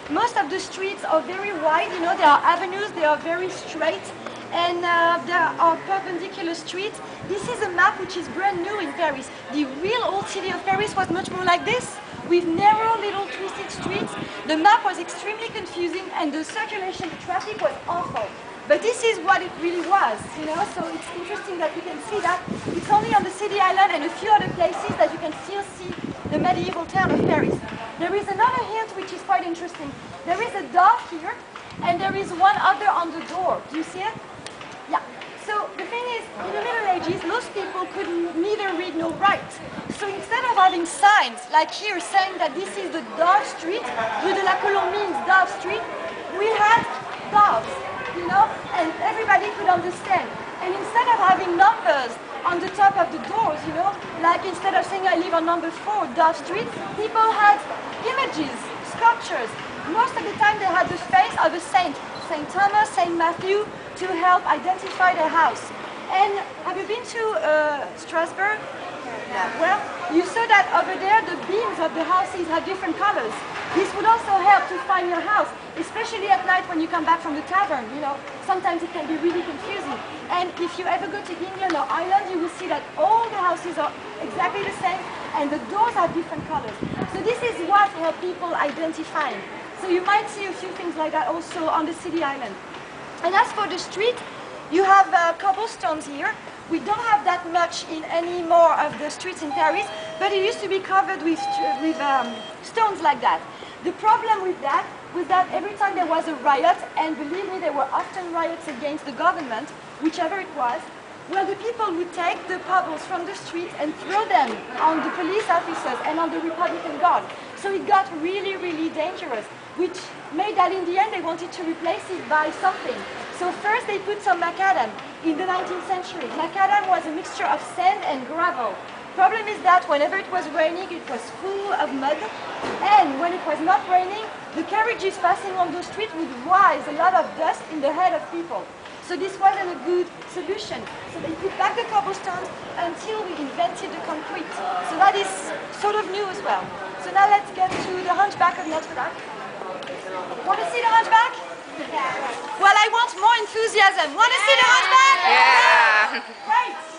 Most of the streets are very wide, you know, there are avenues, they are very straight, and there are perpendicular streets. This is a map which is brand new in Paris. The real old city of Paris was much more like this, with narrow little twisted streets. The map was extremely confusing and the circulation, the traffic was awful. But this is what it really was, you know, so it's interesting that you can see that. It's only on the city island and a few other places that you can still see the medieval town of Paris. There is another hint which is quite interesting. There is a dove here and there is one other on the door. Do you see it? Yeah. So the thing is, in the Middle Ages, most people could neither read nor write. So instead of having signs, like here, saying that this is the Dove Street, Rue de la Colombe means Dove Street, we had doves, you know, and everybody could understand. And instead of having numbers on the top of the doors, you know, like instead of saying I live on number 4, Dove Street, people had images, sculptures. Most of the time they had the face of a saint, Saint Thomas, Saint Matthew, to help identify their house. And have you been to Strasbourg? Yeah. Well, you saw that over there the beams of the houses have different colors. This would also help to find your house, especially at night when you come back from the tavern. You know, sometimes it can be really confusing. And if you ever go to England or Ireland, you will see that all the houses are exactly the same and the doors have different colors. So this is what helps people identifying. So you might see a few things like that also on the city island. And as for the street, you have cobblestones here. We don't have that much in any more of the streets in Paris, but it used to be covered with stones like that. The problem with that was that every time there was a riot, and believe me, there were often riots against the government, whichever it was, well, the people would take the pebbles from the street and throw them on the police officers and on the Republican Guard. So it got really, really dangerous, which made that in the end they wanted to replace it by something. So first they put some macadam in the 19th century. Macadam was a mixture of sand and gravel. Problem is that whenever it was raining, it was full of mud, and when it was not raining, the carriages passing on the street would rise a lot of dust in the head of people. So this wasn't a good solution. So they put back the cobblestones until we invented the concrete. So that is sort of new as well. So now let's get to the Hunchback of Notre Dame. Want to see the Hunchback? Yeah. Well, I want more enthusiasm. Want to see the Hunchback? Yeah. Great.